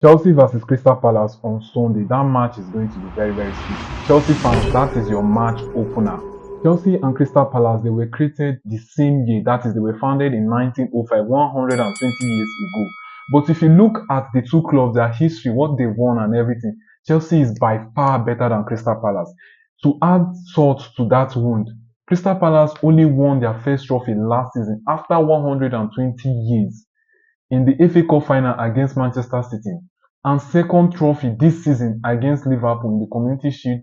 Chelsea versus Crystal Palace on Sunday. That match is going to be very, very sweet. Chelsea fans, that is your match opener. Chelsea and Crystal Palace, they were created the same year. That is, they were founded in 1905, 120 years ago. But if you look at the two clubs, their history, what they won and everything, Chelsea is by far better than Crystal Palace. To add salt to that wound, Crystal Palace only won their first trophy last season after 120 years in the FA Cup final against Manchester City, and second trophy this season against Liverpool in the Community Shield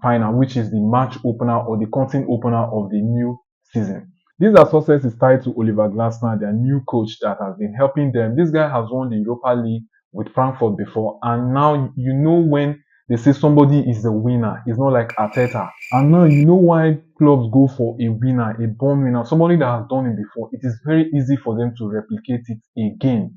final, which is the match opener or the curtain opener of the new season. This success is tied to Oliver Glasner, their new coach that has been helping them. This guy has won the Europa League with Frankfurt before, and now you know when they say somebody is a winner, it's not like Arteta. And now you know why clubs go for a winner, a born winner, somebody that has done it before. It is very easy for them to replicate it again.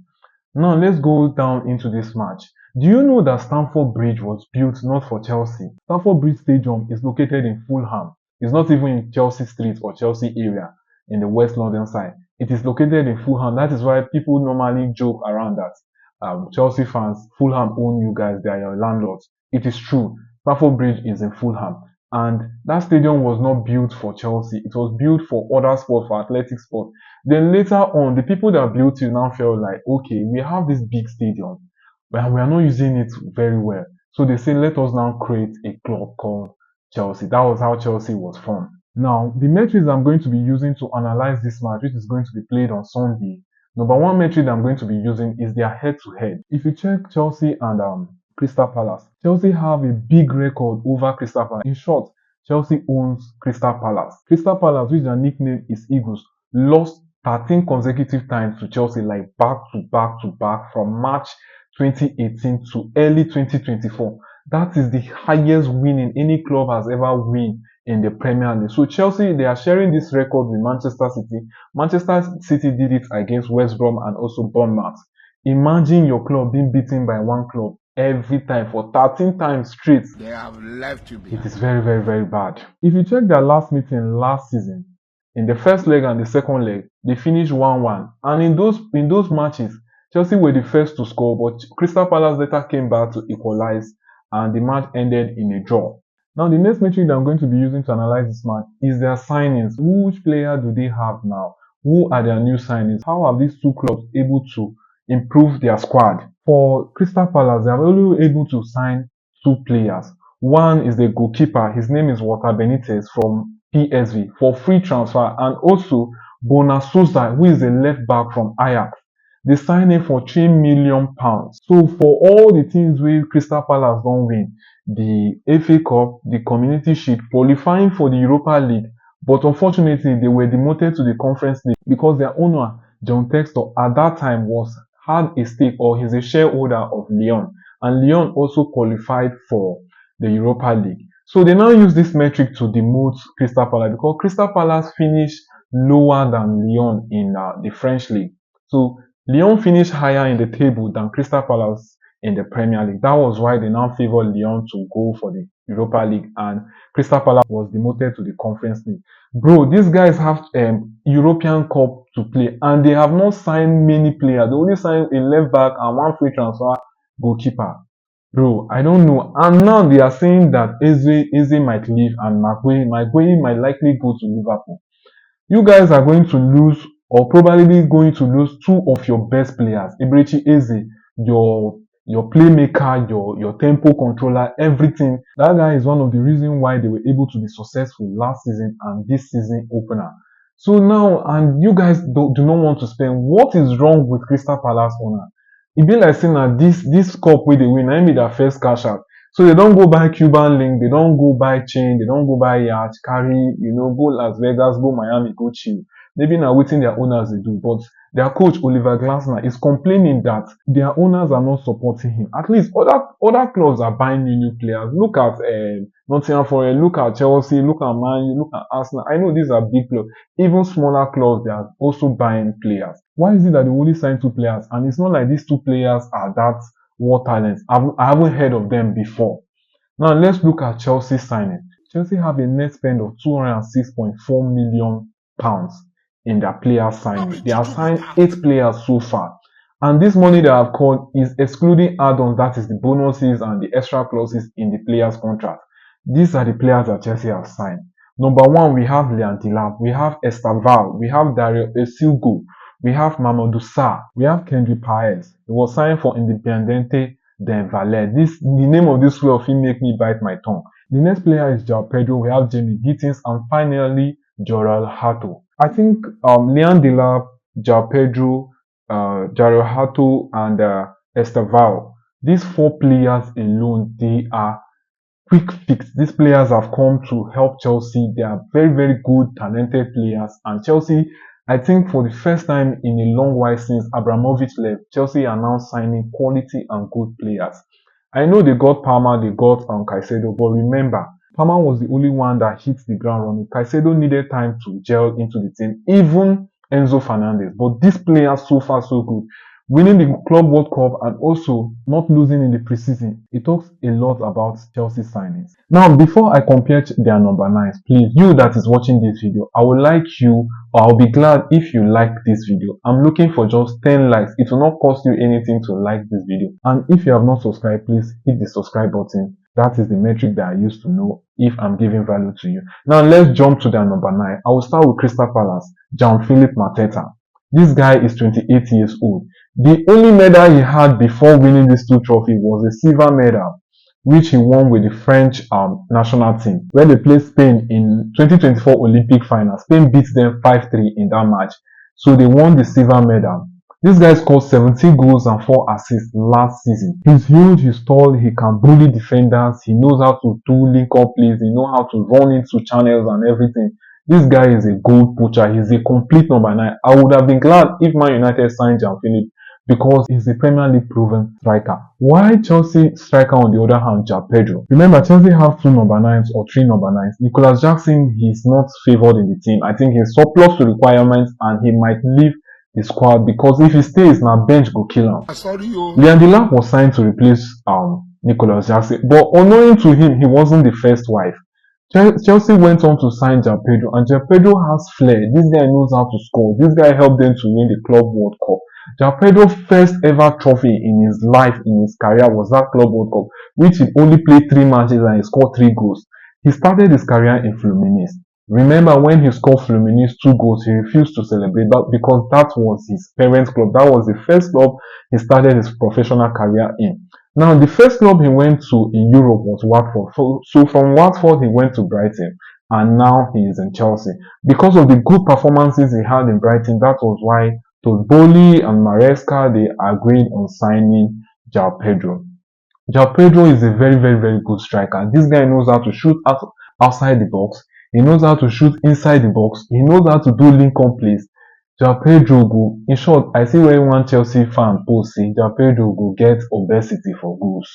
Now let's go down into this match. Do you know that Stamford Bridge was built not for Chelsea? Stamford Bridge Stadium is located in Fulham. It's not even in Chelsea Street or Chelsea area in the West London side. It is located in Fulham. That is why people normally joke around that Chelsea fans, Fulham own you guys, they are your landlords. It is true. Stamford Bridge is in Fulham. And that stadium was not built for Chelsea. It was built for other sports, for athletic sport. Then later on, the people that built it now felt like, okay, we have this big stadium, but we are not using it very well. So they say, let us now create a club called Chelsea. That was how Chelsea was formed. Now, the metrics I'm going to be using to analyze this match, which is going to be played on Sunday, number one metric I'm going to be using is their head-to-head. If you check Chelsea and Crystal Palace, Chelsea have a big record over Crystal Palace. In short, Chelsea owns Crystal Palace. Crystal Palace, which their nickname is Eagles, lost 13 consecutive times to Chelsea, like back to back to back from March 2018 to early 2024. That is the highest winning any club has ever won in the Premier League. So Chelsea, they are sharing this record with Manchester City. Manchester City did it against West Brom and also Bournemouth. Imagine your club being beaten by one club every time for 13 times straight. They have left you behind. It is very, very, very bad. If you check their last meeting last season, in the first leg and the second leg, they finished 1-1. And in those matches, Chelsea were the first to score, but Crystal Palace later came back to equalize, and the match ended in a draw. Now, the next metric that I'm going to be using to analyze this match is their signings. Which player do they have now? Who are their new signings? How are these two clubs able to improve their squad? For Crystal Palace, they are only able to sign two players. One is the goalkeeper. His name is Walter Benitez from PSV for free transfer, and also Bona Souza, who is a left back from Ajax. They signed him for £3 million. So for all the things where Crystal Palace don't win, the FA Cup, the Community Shield, qualifying for the Europa League, but unfortunately they were demoted to the Conference League because their owner, John Textor, at that time had a stake, or he's a shareholder of Lyon, and Lyon also qualified for the Europa League. So they now use this metric to demote Crystal Palace because Crystal Palace finished lower than Lyon in the French league. So Lyon finished higher in the table than Crystal Palace in the Premier League. That was why they now favor Lyon to go for the Europa League, and Crystal Palace was demoted to the Conference League. Bro, these guys have European Cup to play, and they have not signed many players. They only signed a left back and one free transfer goalkeeper. Bro, I don't know. And now they are saying that Eze might leave and Maguire might likely go to Liverpool. You guys are going to lose, or probably going to lose, two of your best players. Eberechi Eze, your playmaker, your tempo controller, everything. That guy is one of the reasons why they were able to be successful last season and this season opener. So now, and you guys do not want to spend. What is wrong with Crystal Palace owner? It be like saying that this cup where they win, I mean their first cash out. So they don't go buy Cuban link, they don't go buy chain, they don't go buy yacht, carry, go Las Vegas, go Miami, go chill. Maybe now waiting their owners they do, but their coach Oliver Glasner is complaining that their owners are not supporting him. At least other clubs are buying new players. Look at Nottingham Forest, look at Chelsea, look at Man U, look at Arsenal. I know these are big clubs. Even smaller clubs, they are also buying players. Why is it that they only sign two players? And it's not like these two players are that war talents. I haven't heard of them before. Now let's look at Chelsea signing. Chelsea have a net spend of £206.4 million in their player signing. They have signed 8 players so far. And this money that I've called is excluding add-ons, that is the bonuses and the extra clauses in the players' contract. These are the players that Chelsea have signed. Number one, we have Liam Delap, we have Estaval, we have Dario Esilgo, we have Mamadou Sarr, we have Kendrick Paez. He was signed for Independiente del Valle. The name of this way of him make me bite my tongue. The next player is João Pedro, we have Jamie Gittins, and finally Joral Hato. I think Liam Delap, João Pedro, Jairo Hato, and Estaval. These four players alone, they are quick fix. These players have come to help Chelsea. They are very, very good, talented players. And Chelsea, I think for the first time in a long while since Abramovich left, Chelsea are now signing quality and good players. I know they got Palmer, they got Caicedo, but remember, Palmer was the only one that hit the ground running. Caicedo needed time to gel into the team, even Enzo Fernandez. But these players so far so good. Winning the Club World Cup and also not losing in the preseason, it talks a lot about Chelsea signings. Now, before I compare their number 9s, please, you that is watching this video, I would like you, or I'll be glad if you like this video. I'm looking for just 10 likes. It will not cost you anything to like this video. And if you have not subscribed, please hit the subscribe button. That is the metric that I use to know if I'm giving value to you. Now, let's jump to their number 9. I will start with Crystal Palace, Jean-Philippe Mateta. This guy is 28 years old. The only medal he had before winning these two trophies was a silver medal, which he won with the French national team. When they played Spain in 2024 Olympic final, Spain beat them 5-3 in that match. So they won the silver medal. This guy scored 17 goals and 4 assists last season. He's huge, he's tall, he can bully defenders, he knows how to do link-up plays, he knows how to run into channels and everything. This guy is a goal poacher. He's a complete number 9. I would have been glad if Man United signed Jean-Philippe because he's a Premier League proven striker. Why Chelsea striker on the other hand, João Pedro? Remember, Chelsea have 2 number 9s or 3 number 9s. Nicholas Jackson, he's not favored in the team. I think he's surplus to requirements and he might leave the squad because if he stays, now bench go kill him. Liam Delap was signed to replace Nicholas Jackson, but unknowing to him, he wasn't the first wife. Chelsea went on to sign João Pedro, and João Pedro has flair. This guy knows how to score. This guy helped them to win the Club World Cup. João Pedro's first ever trophy in his life, in his career, was that Club World Cup, which he only played 3 matches and he scored 3 goals. He started his career in Fluminense. Remember when he scored Fluminense 2 goals, he refused to celebrate that because that was his parents' club. That was the first club he started his professional career in. Now, the first club he went to in Europe was Watford. So from Watford, he went to Brighton. And now he is in Chelsea. Because of the good performances he had in Brighton, that was why Todd Boehly and Maresca, they agreed on signing João Pedro. João Pedro is a very, very, very good striker. This guy knows how to shoot outside the box. He knows how to shoot inside the box. He knows how to do link-up plays. João Pedro go, in short, I see when one Chelsea fan post say João Pedro go get obesity for goals.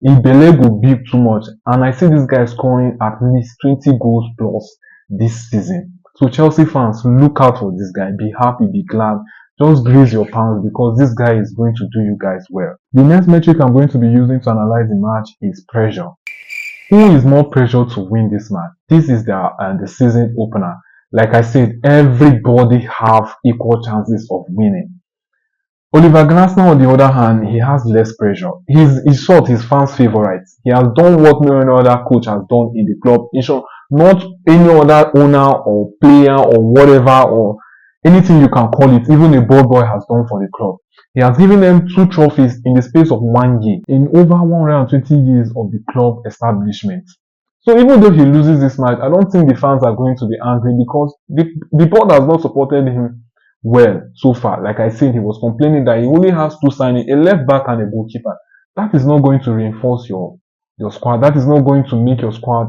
His belle go big too much, and I see this guy scoring at least 20 goals plus this season. So Chelsea fans, look out for this guy. Be happy, be glad. Just graze your pounds because this guy is going to do you guys well. The next metric I'm going to be using to analyze the match is pressure. Who is more pressured to win this match? This is the season opener. Like I said, everybody have equal chances of winning. Oliver Glasner, on the other hand, he has less pressure. He's short, his fans' favorite. He has done what no other coach has done in the club. In short, not any other owner or player or whatever or anything you can call it, even a ball boy has done for the club. He has given them 2 trophies in the space of 1 year in over 120 years of the club establishment. So even though he loses this match, I don't think the fans are going to be angry because the board has not supported him well so far. Like I said, he was complaining that he only has 2 signings, a left back and a goalkeeper. That is not going to reinforce your squad. That is not going to make your squad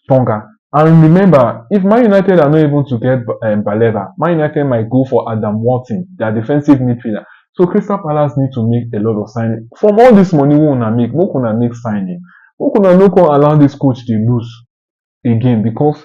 stronger. And remember, if Man United are not able to get Baleba, Man United might go for Adam Wharton, their defensive midfielder. So Crystal Palace need to make a lot of signing. From all this money we want to make signing. We could not allow this coach to lose again because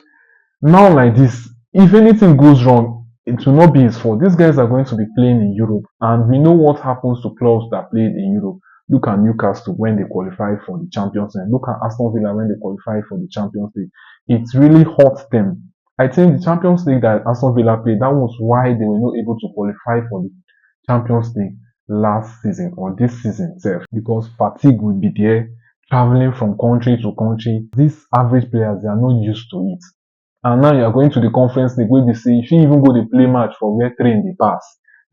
now like this, if anything goes wrong, it will not be his fault. These guys are going to be playing in Europe, and we know what happens to clubs that played in Europe. Look at Newcastle when they qualified for the Champions League. Look at Aston Villa when they qualified for the Champions League. It really hurt them. I think the Champions League that Aston Villa played, that was why they were not able to qualify for the Champions League. last season or this season sef, because fatigue will be there, traveling from country to country. These average players, they are not used to it. And now you are going to the conference league wey be say you fit even go dey play match for where train dey pass.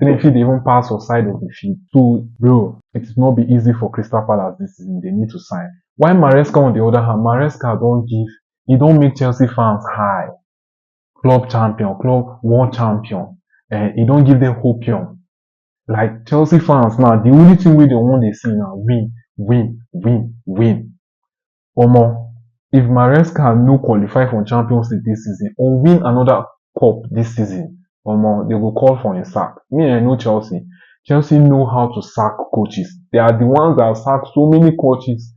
Train fit dey even pass for side of the field. So bro, it will not be easy for Crystal Palace this season. They need to sign. While Maresca on the other hand, Maresca don make Chelsea fans high. Club champion, club world champion. E don give them hopium. Like Chelsea fans now, the only thing wey they want dey see na win, win, win, win. Omo, if Maresca no qualify for Champions League this season or win another cup this season, omo, they go call for him sack. Me, I know Chelsea. Chelsea know how to sack coaches. They are the ones that have sacked so many coaches.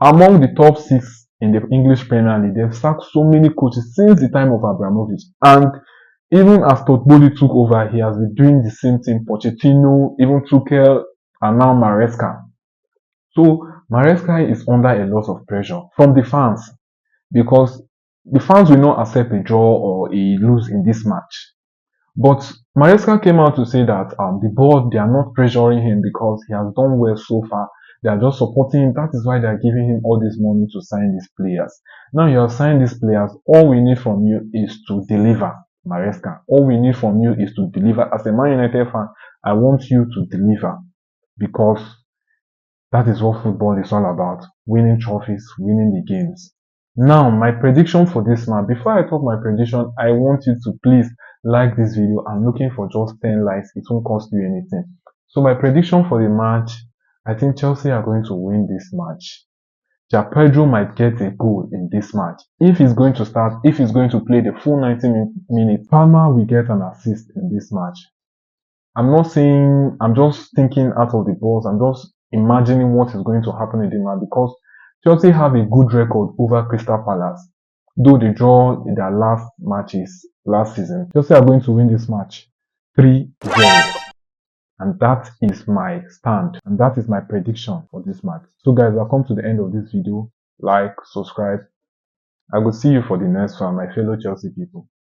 Among the top 6 in the English Premier League, they've sacked so many coaches since the time of Abramovich. And even as Todd Boehly took over, he has been doing the same thing. Pochettino, even Tuchel, and now Maresca. So Maresca is under a lot of pressure from the fans, because the fans will not accept a draw or a lose in this match. But Maresca came out to say that the board, they are not pressuring him because he has done well so far. They are just supporting him. That is why they are giving him all this money to sign these players. Now you have signed these players. All we need from you is to deliver, Maresca. All we need from you is to deliver. As a Man United fan, I want you to deliver, because that is what football is all about. Winning trophies, winning the games. Now, my prediction for this match. Before I talk my prediction, I want you to please like this video. I'm looking for just 10 likes. It won't cost you anything. So my prediction for the match, I think Chelsea are going to win this match. João Pedro might get a goal in this match. If he's going to start, if he's going to play the full 90 minutes, Palmer will get an assist in this match. I'm not saying, I'm just thinking out of the box. I'm just imagining what is going to happen in the match, because Chelsea have a good record over Crystal Palace, though they draw in their last matches last season. Chelsea are going to win this match 3-0. And that is my stand, and that is my prediction for this match. So guys, I've come to the end of this video. Like, subscribe. I will see you for the next one, my fellow Chelsea people.